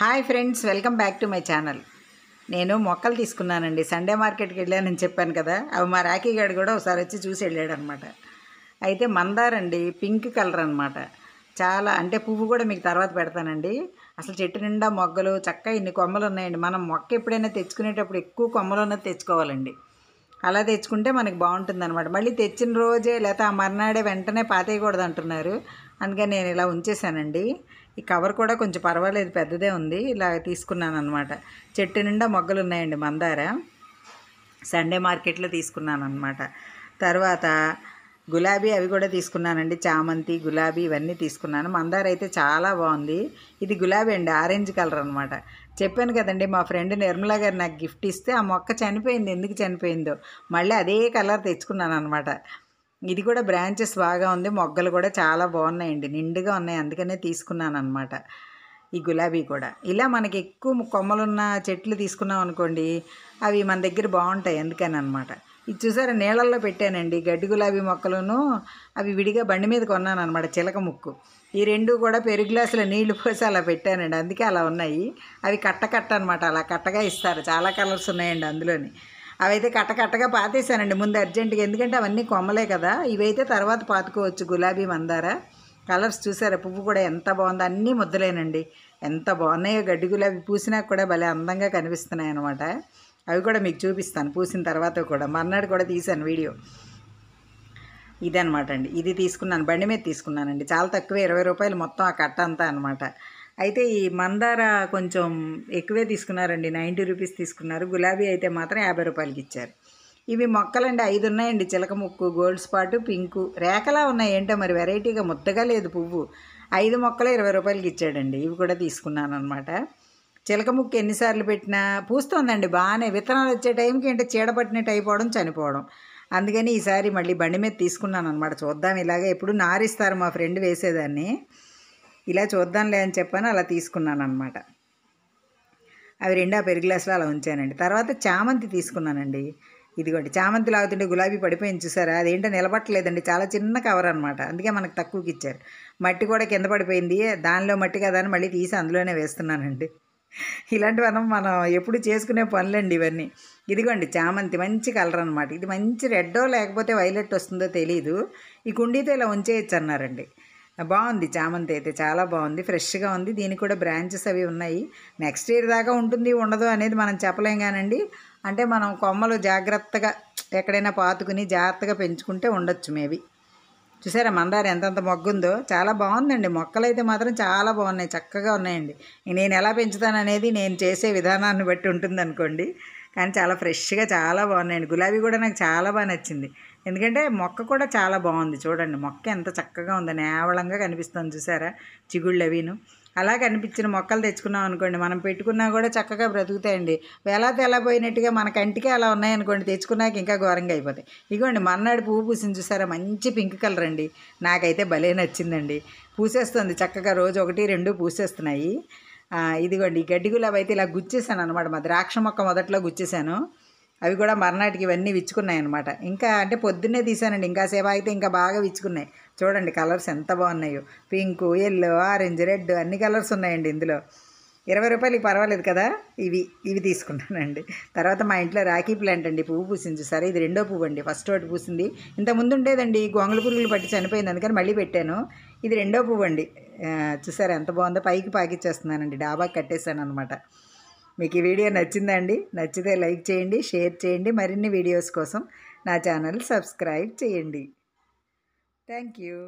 Hi friends, welcome back to my channel. నేను మొక్కలు తీసుకున్నానండి. సండే మార్కెట్కి వెళ్ళానని చెప్పాను కదా, అవి మా రాఖీ గారు కూడా ఒకసారి వచ్చి చూసి వెళ్ళాడు అనమాట. అయితే మందారండి, పింక్ కలర్ అనమాట. చాలా అంటే పువ్వు కూడా మీకు తర్వాత పెడతానండి. అసలు చెట్టు నిండా మొగ్గలు, చక్కగా ఇన్ని కొమ్మలు ఉన్నాయండి. మనం మొక్క ఎప్పుడైనా తెచ్చుకునేటప్పుడు ఎక్కువ కొమ్మలు ఉన్నది తెచ్చుకోవాలండి. అలా తెచ్చుకుంటే మనకి బాగుంటుంది అనమాట. మళ్ళీ తెచ్చిన రోజే లేకపోతే ఆ మర్నాడే వెంటనే పాతేయకూడదు అంటున్నారు. అందుకని నేను ఇలా ఉంచేసానండి. ఈ కవర్ కూడా కొంచెం పర్వాలేదు, పెద్దదే ఉంది. ఇలా తీసుకున్నాను అనమాట. చెట్టు నిండా మొగ్గలు ఉన్నాయండి మందార. సండే మార్కెట్లో తీసుకున్నాను అనమాట. తర్వాత గులాబీ అవి కూడా తీసుకున్నానండి. చామంతి, గులాబీ ఇవన్నీ తీసుకున్నాను. మందార అయితే చాలా బాగుంది. ఇది గులాబీ అండి, ఆరెంజ్ కలర్ అనమాట. చెప్పాను కదండి, మా ఫ్రెండ్ నిర్మలా గారు నాకు గిఫ్ట్ ఇస్తే ఆ మొక్క చనిపోయింది. ఎందుకు చనిపోయిందో మళ్ళీ అదే కలర్ తెచ్చుకున్నాను అనమాట. ఇది కూడా బ్రాంచెస్ బాగా ఉంది, మొగ్గలు కూడా చాలా బాగున్నాయండి, నిండుగా ఉన్నాయి. అందుకనే తీసుకున్నాను అనమాట. ఈ గులాబీ కూడా ఇలా మనకి ఎక్కువ కొమ్మలున్న చెట్లు తీసుకున్నాం అనుకోండి, అవి మన దగ్గర బాగుంటాయి. అందుకని అనమాట. ఇది చూసారా, నీళ్ళల్లో పెట్టానండి. గడ్డి గులాబీ మొక్కలను అవి విడిగా బండి మీద కొన్నాను అనమాట, చిలక ముక్కు. ఈ రెండు కూడా పెరుగు గ్లాసులో నీళ్లు పోసి అలా పెట్టానండి, అందుకే అలా ఉన్నాయి. అవి కట్ట అనమాట, అలా కట్టగా ఇస్తారు. చాలా కలర్స్ ఉన్నాయండి అందులోని. అవైతే కట్టగా పాతేసానండి ముందు అర్జెంటుగా, ఎందుకంటే అవన్నీ కొమ్మలే కదా. ఇవైతే తర్వాత పాతుకోవచ్చు. గులాబీ మందార కలర్స్ చూసారా, పువ్వు కూడా ఎంత బాగుందో. అన్నీ ముద్దలేనండి, ఎంత బాగున్నాయో. గడ్డి గులాబీ పూసినా కూడా భలే అందంగా కనిపిస్తున్నాయి అనమాట. అవి కూడా మీకు చూపిస్తాను పూసిన తర్వాత కూడా. మర్నాడు కూడా తీశాను వీడియో. ఇదనమాట అండి. ఇది తీసుకున్నాను, బండి మీద తీసుకున్నానండి. చాలా తక్కువే, 20 రూపాయలు మొత్తం ఆ కట్ట అంతా అనమాట. అయితే ఈ మందార కొంచెం ఎక్కువే తీసుకున్నారండి, 90 రూపీస్ తీసుకున్నారు. గులాబీ అయితే మాత్రం 50 రూపాయలకి ఇచ్చారు. ఇవి మొక్కలండి 5 ఉన్నాయండి. చిలక ముక్కు, గోల్డ్ స్పాటు, పింకు, రేఖలా ఉన్నాయి. ఏంటో మరి వెరైటీగా ముద్దగా లేదు పువ్వు. 5 మొక్కలు 20 రూపాయలకి ఇచ్చాడండి. ఇవి కూడా తీసుకున్నాను అనమాట. చిలక ముక్కు ఎన్నిసార్లు పెట్టినా పూస్తోందండి బాగానే. విత్తనాలు వచ్చే టైంకి ఏంటో చీడపట్టినట్టు అయిపోవడం, చనిపోవడం. అందుకని ఈసారి మళ్ళీ బండి మీద తీసుకున్నాను అనమాట. చూద్దాం, ఇలాగే ఎప్పుడు నారిస్తారు మా ఫ్రెండ్ వేసేదాన్ని, ఇలా చూద్దాంలే అని చెప్పాను, అలా తీసుకున్నాను అనమాట. అవి రెండు ఆ పెరుగు గ్లాసులో అలా ఉంచానండి. తర్వాత చామంతి తీసుకున్నానండి. ఇదిగోండి, చామంతి లాగుతుంటే గులాబీ పడిపోయింది చూసారా, అదేంటో నిలబట్టలేదండి. చాలా చిన్న కవర్ అనమాట, అందుకే మనకు తక్కువకి ఇచ్చారు. మట్టి కూడా కింద పడిపోయింది, దానిలో మట్టి కదా అని మళ్ళీ తీసి అందులోనే వేస్తున్నానండి. ఇలాంటివన్నీ మనం ఎప్పుడు చేసుకునే పనులండి ఇవన్నీ. ఇదిగోండి చామంతి, మంచి కలర్ అనమాట. ఇది మంచి రెడ్డో లేకపోతే వైలెట్ వస్తుందో తెలీదు. ఈ కుండీతో ఇలా ఉంచేయచ్చు అన్నారండి. బాగుంది చామంతి అయితే, చాలా బాగుంది, ఫ్రెష్గా ఉంది. దీనికి కూడా బ్రాంచెస్ అవి ఉన్నాయి. నెక్స్ట్ ఇయర్ దాకా ఉంటుంది ఉండదు అనేది మనం చెప్పలేం కానండి. అంటే మనం కొమ్మలు జాగ్రత్తగా ఎక్కడైనా పాతుకుని జాగ్రత్తగా పెంచుకుంటే ఉండొచ్చు మేబీ. చూసారా మందార ఎంతంత మొగ్గుందో, చాలా బాగుందండి. మొక్కలైతే మాత్రం చాలా బాగున్నాయి, చక్కగా ఉన్నాయండి. నేను ఎలా పెంచుతాననేది నేను చేసే విధానాన్ని బట్టి ఉంటుంది అనుకోండి. కానీ చాలా ఫ్రెష్గా చాలా బాగున్నాయండి. గులాబీ కూడా నాకు చాలా బాగా నచ్చింది, ఎందుకంటే మొక్క కూడా చాలా బాగుంది. చూడండి మొక్క ఎంత చక్కగా ఉందో, నేవళంగా కనిపిస్తుంది చూసారా, చిగుళ్ళు అవిను. అలా కనిపించిన మొక్కలు తెచ్చుకున్నాం అనుకోండి, మనం పెట్టుకున్నా కూడా చక్కగా బ్రతుకుతాయండి. వేలా తెల్లబోయినట్టుగా మన కంటికే అలా ఉన్నాయనుకోండి, తెచ్చుకున్నాక ఇంకా ఘోరంగా అయిపోతాయి. ఇగోండి మర్నాడు పువ్వు పూసింది చూసారా, మంచి పింక్ కలర్ అండి. నాకైతే భలే నచ్చిందండి. పూసేస్తుంది చక్కగా, రోజు 1, 2 పూసేస్తున్నాయి. ఇదిగోండి, ఈ గడ్డి గులాబీ అయితే ఇలా గుచ్చేసాను అనమాట. మా ద్రాక్ష మొక్క మొదట్లో గుచ్చేసాను. అవి కూడా మర్నాటికి ఇవన్నీ విచ్చుకున్నాయి అనమాట. ఇంకా అంటే పొద్దున్నే తీసానండి, ఇంకా సేపు అయితే ఇంకా బాగా విచ్చుకున్నాయి. చూడండి కలర్స్ ఎంత బాగున్నాయో, పింకు, ఎల్లో, ఆరెంజ్, రెడ్ అన్ని కలర్స్ ఉన్నాయండి ఇందులో. 20 రూపాయలకి పర్వాలేదు కదా. ఇవి తీసుకున్నానండి. తర్వాత మా ఇంట్లో రాఖీ ప్లాంట్ అండి, పువ్వు పూసింది చూసారా, ఇది రెండో పువ్వు అండి. ఫస్ట్ ఒకటి పూసింది, ఇంతకుముందు ఉండేదండి, గొంగళి పురుగులు పట్టి చనిపోయింది, అందుకని మళ్ళీ పెట్టాను. ఇది రెండో పువ్వు అండి. చూసారా ఎంత బాగుందో, పైకి పాకిచ్చేస్తున్నానండి, డాబాకి కట్టేశాను అనమాట. మీకు ఈ వీడియో నచ్చిందా అండి? నచ్చితే లైక్ చేయండి, షేర్ చేయండి. మరిన్ని వీడియోస్ కోసం నా ఛానల్ సబ్స్క్రైబ్ చేయండి. Thank you.